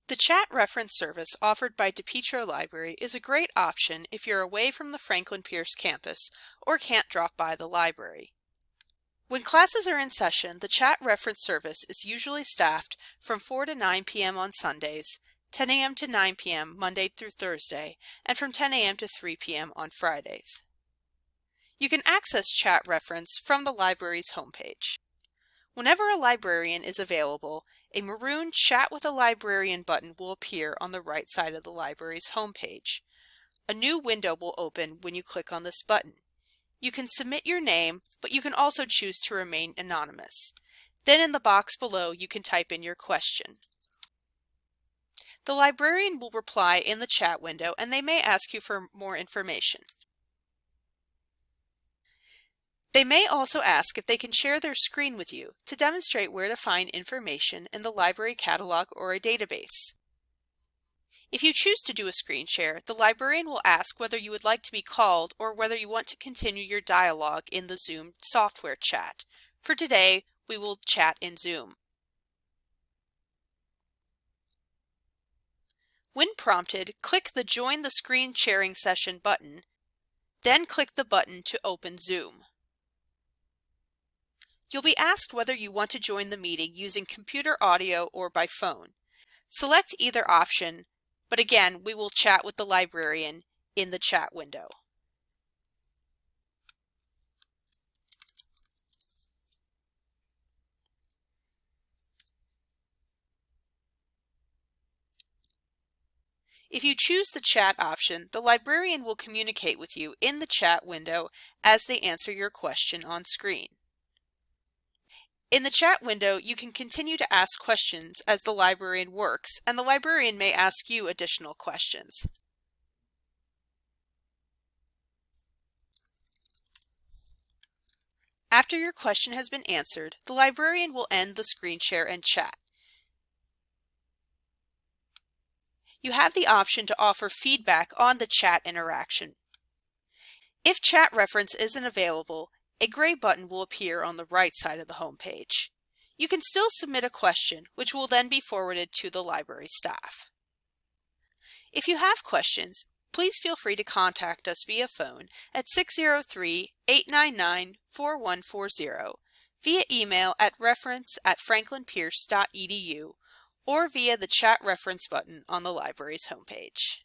The chat reference service offered by DiPietro Library is a great option if you're away from the Franklin Pierce campus or can't drop by the library. When classes are in session, the chat reference service is usually staffed from 4 to 9 p.m. on Sundays, 10 a.m. to 9 p.m. Monday through Thursday, and from 10 a.m. to 3 p.m. on Fridays. You can access chat reference from the library's homepage. Whenever a librarian is available, a maroon Chat with a Librarian button will appear on the right side of the library's homepage. A new window will open when you click on this button. You can submit your name, but you can also choose to remain anonymous. Then in the box below, you can type in your question. The librarian will reply in the chat window, and they may ask you for more information. They may also ask if they can share their screen with you to demonstrate where to find information in the library catalog or a database. If you choose to do a screen share, the librarian will ask whether you would like to be called or whether you want to continue your dialogue in the Zoom software chat. For today, we will chat in Zoom. When prompted, click the Join the Screen Sharing Session button, then click the button to open Zoom. You'll be asked whether you want to join the meeting using computer audio or by phone. Select either option, but again, we will chat with the librarian in the chat window. If you choose the chat option, the librarian will communicate with you in the chat window as they answer your question on screen. In the chat window, you can continue to ask questions as the librarian works, and the librarian may ask you additional questions. After your question has been answered, the librarian will end the screen share and chat. You have the option to offer feedback on the chat interaction. If chat reference isn't available, a gray button will appear on the right side of the home page. You can still submit a question, which will then be forwarded to the library staff. If you have questions, please feel free to contact us via phone at 603-899-4140, via email at reference@franklinpierce.edu, or via the chat reference button on the library's homepage.